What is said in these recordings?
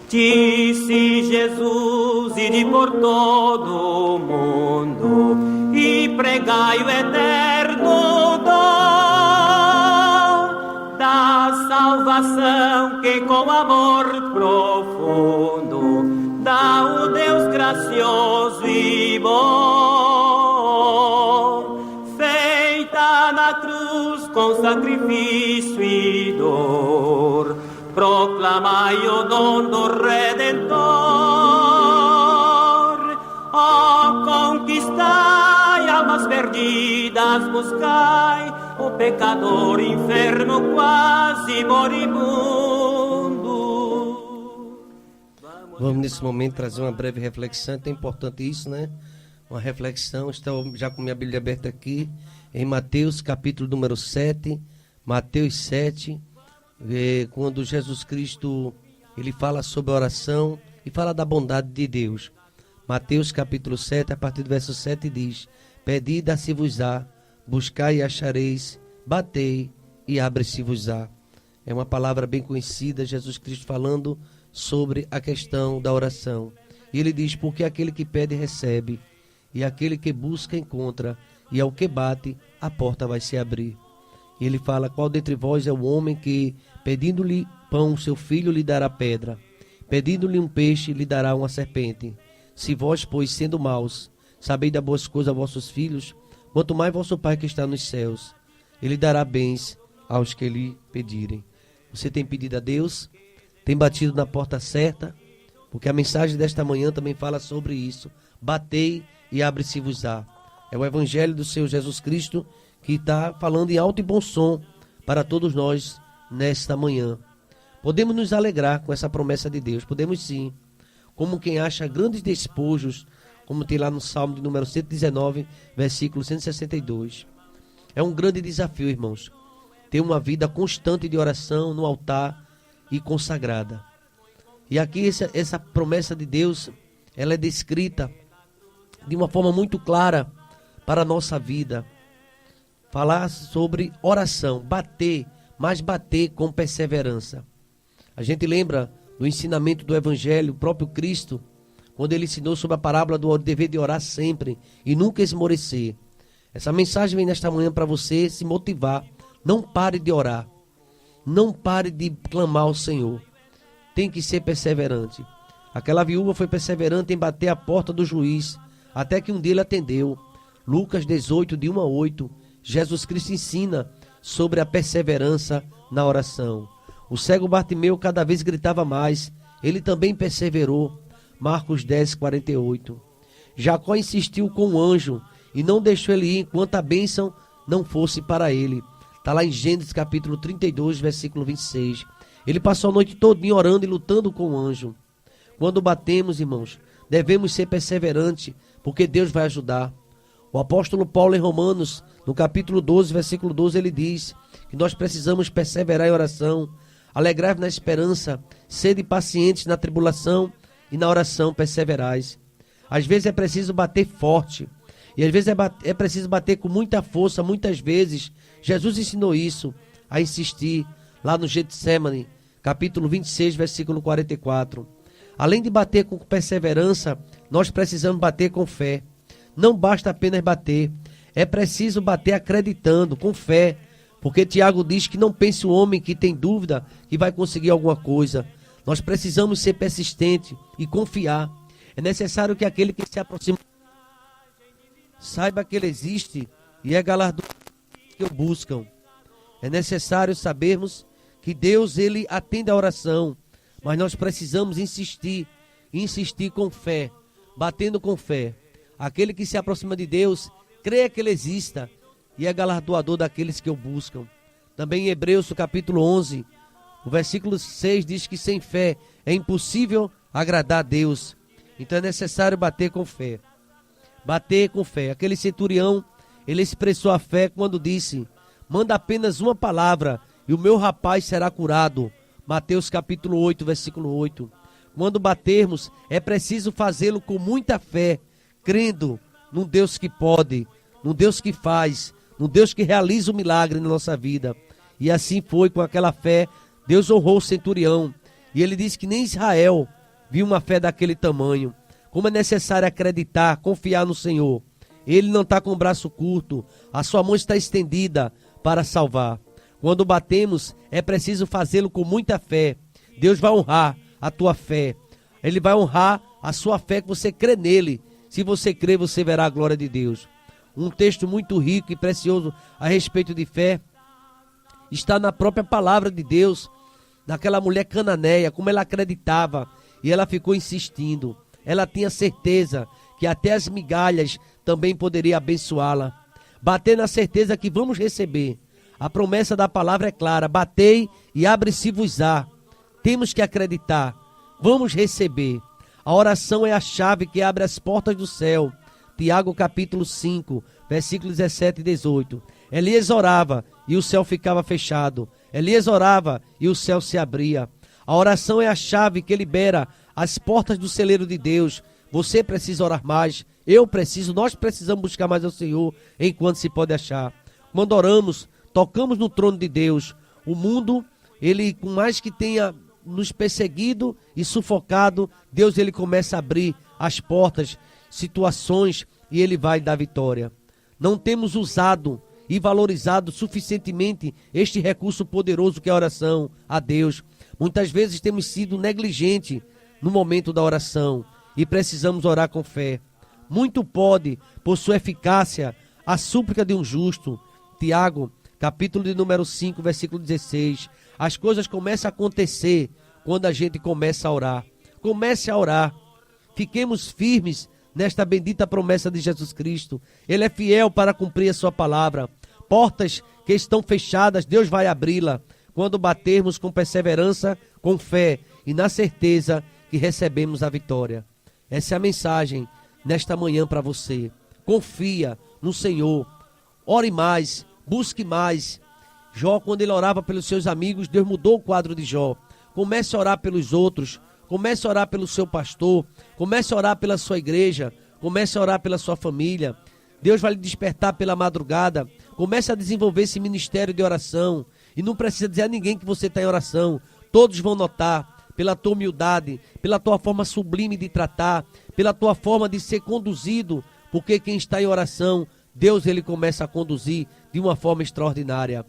Disse Jesus, ide por todo o mundo e pregai o eterno dom da salvação que com amor profundo dá o Deus gracioso e bom, feita na cruz com sacrifício e dor. Proclamai o dom do Redentor, conquistai almas perdidas, buscai o pecador enfermo quase moribundo. Vamos nesse momento trazer uma breve reflexão, é importante isso, né? Uma reflexão, estou já com minha Bíblia aberta aqui, em Mateus capítulo número 7, Mateus 7, quando Jesus Cristo ele fala sobre a oração e fala da bondade de Deus. Mateus capítulo 7, a partir do verso 7 diz: Pedi, dar-se-vos-á, buscai e achareis, batei e abre-se-vos-á. É uma palavra bem conhecida, Jesus Cristo falando sobre a questão da oração. E ele diz: porque aquele que pede recebe, e aquele que busca encontra, e ao que bate a porta vai se abrir. E ele fala: qual dentre vós é o homem que, pedindo-lhe pão, seu filho lhe dará pedra? Pedindo-lhe um peixe, lhe dará uma serpente? Se vós, pois, sendo maus, sabeis dar boas coisas a vossos filhos, quanto mais vosso Pai que está nos céus, ele dará bens aos que lhe pedirem. Você tem pedido a Deus? Tem batido na porta certa? Porque a mensagem desta manhã também fala sobre isso. Batei e abre-se-vos-á. É o Evangelho do Senhor Jesus Cristo que está falando em alto e bom som para todos nós nesta manhã. Podemos nos alegrar com essa promessa de Deus, podemos sim, como quem acha grandes despojos, como tem lá no Salmo de número 119, versículo 162. É um grande desafio, irmãos, ter uma vida constante de oração no altar e consagrada. E aqui essa promessa de Deus, ela é descrita de uma forma muito clara para a nossa vida. Falar sobre oração, bater, mas bater com perseverança. A gente lembra do ensinamento do Evangelho, o próprio Cristo, quando ele ensinou sobre a parábola do dever de orar sempre e nunca esmorecer. Essa mensagem vem nesta manhã para você se motivar. Não pare de orar. Não pare de clamar ao Senhor. Tem que ser perseverante. Aquela viúva foi perseverante em bater a porta do juiz, até que um dia ele atendeu. Lucas 18, de 1 a 8. Jesus Cristo ensina sobre a perseverança na oração. O cego Bartimeu cada vez gritava mais. Ele também perseverou. Marcos 10, 48. Jacó insistiu com o anjo e não deixou ele ir enquanto a bênção não fosse para ele. Está lá em Gênesis capítulo 32, versículo 26. Ele passou a noite todinha orando e lutando com o anjo. Quando batemos, irmãos, devemos ser perseverantes, porque Deus vai ajudar. O apóstolo Paulo em Romanos, no capítulo 12, versículo 12, ele diz que nós precisamos perseverar em oração, alegrai-vos na esperança, sede pacientes na tribulação e na oração perseverais. Às vezes é preciso bater forte, e às vezes é preciso bater com muita força. Muitas vezes Jesus ensinou isso, a insistir, lá no Getsemane, capítulo 26, versículo 44. Além de bater com perseverança, nós precisamos bater com fé. Não basta apenas bater, é preciso bater acreditando, com fé, porque Tiago diz que não pense o homem que tem dúvida que vai conseguir alguma coisa. Nós precisamos ser persistentes e confiar. É necessário que aquele que se aproxima saiba que ele existe e é galardoado que o buscam. É necessário sabermos que Deus ele atende a oração, mas nós precisamos insistir com fé, batendo com fé. Aquele que se aproxima de Deus, crê que ele exista e é galardoador daqueles que o buscam. Também em Hebreus, capítulo 11, o versículo 6 diz que sem fé é impossível agradar a Deus. Então é necessário bater com fé. Bater com fé. Aquele centurião, ele expressou a fé quando disse: manda apenas uma palavra e o meu rapaz será curado. Mateus capítulo 8, versículo 8. Quando batermos, é preciso fazê-lo com muita fé, crendo num Deus que pode, num Deus que faz, num Deus que realiza o milagre na nossa vida. E assim foi, com aquela fé, Deus honrou o centurião. E ele disse que nem Israel vi uma fé daquele tamanho. Como é necessário acreditar, confiar no Senhor. Ele não está com o braço curto, a sua mão está estendida para salvar. Quando batemos, é preciso fazê-lo com muita fé. Deus vai honrar a tua fé. Ele vai honrar a sua fé, que você crê nele. Se você crê, você verá a glória de Deus. Um texto muito rico e precioso a respeito de fé está na própria palavra de Deus, daquela mulher cananeia, como ela acreditava, e ela ficou insistindo. Ela tinha certeza que até as migalhas também poderia abençoá-la. Bater na certeza que vamos receber. A promessa da palavra é clara: batei e abre-se-vos-á. Temos que acreditar, vamos receber. A oração é a chave que abre as portas do céu. Tiago capítulo 5, versículos 17 e 18. Elias orava e o céu ficava fechado. Elias orava e o céu se abria. A oração é a chave que libera as portas do celeiro de Deus. Você precisa orar mais, eu preciso, nós precisamos buscar mais ao Senhor enquanto se pode achar. Quando oramos, tocamos no trono de Deus. O mundo, ele, por mais que tenha nos perseguido e sufocado, Deus, ele começa a abrir as portas, situações, e ele vai dar vitória. Não temos usado e valorizado suficientemente este recurso poderoso que é a oração a Deus. Muitas vezes temos sido negligentes no momento da oração e precisamos orar com fé. Muito pode, por sua eficácia, a súplica de um justo. Tiago, capítulo de número 5, versículo 16. As coisas começam a acontecer quando a gente começa a orar. Comece a orar. Fiquemos firmes nesta bendita promessa de Jesus Cristo. Ele é fiel para cumprir a sua palavra. Portas que estão fechadas, Deus vai abri-la quando batermos com perseverança, com fé e na certeza que recebemos a vitória. Essa é a mensagem nesta manhã para você. Confia no Senhor. Ore mais, busque mais. Jó, quando ele orava pelos seus amigos, Deus mudou o quadro de Jó. Comece a orar pelos outros. Comece a orar pelo seu pastor. Comece a orar pela sua igreja. Comece a orar pela sua família. Deus vai lhe despertar pela madrugada. Comece a desenvolver esse ministério de oração. E não precisa dizer a ninguém que você está em oração. Todos vão notar pela tua humildade, pela tua forma sublime de tratar, pela tua forma de ser conduzido. Porque quem está em oração, Deus, ele começa a conduzir de uma forma extraordinária.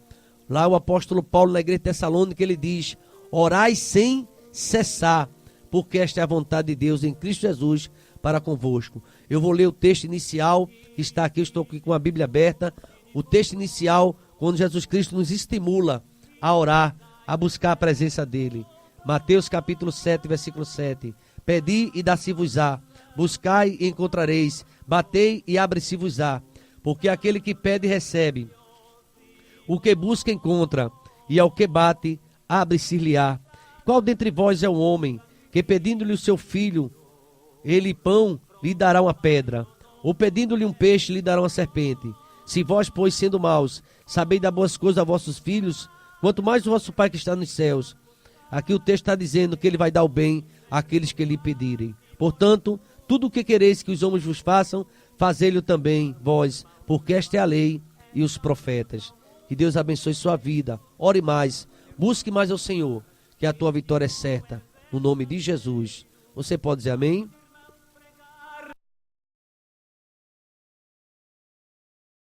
Lá o apóstolo Paulo, na igreja de Tessalônica, ele diz: orai sem cessar, porque esta é a vontade de Deus em Cristo Jesus para convosco. Eu vou ler o texto inicial que está aqui, eu estou aqui com a Bíblia aberta. O texto inicial, quando Jesus Cristo nos estimula a orar, a buscar a presença dele. Mateus capítulo 7, versículo 7. Pedi e dá-se-vos-á, buscai e encontrareis, batei e abre-se-vos-á, porque aquele que pede recebe, o que busca encontra, e ao que bate abre-se-lhe-á. Qual dentre vós é o homem que, pedindo-lhe o seu filho, ele pão, lhe dará uma pedra? Ou pedindo-lhe um peixe, lhe dará uma serpente? Se vós, pois, sendo maus, sabeis dar boas coisas a vossos filhos, quanto mais o vosso Pai que está nos céus. Aqui o texto está dizendo que ele vai dar o bem àqueles que lhe pedirem. Portanto, tudo o que quereis que os homens vos façam, fazei-lo também vós, porque esta é a lei e os profetas. Que Deus abençoe sua vida. Ore mais, busque mais ao Senhor, que a tua vitória é certa. No nome de Jesus. Você pode dizer amém?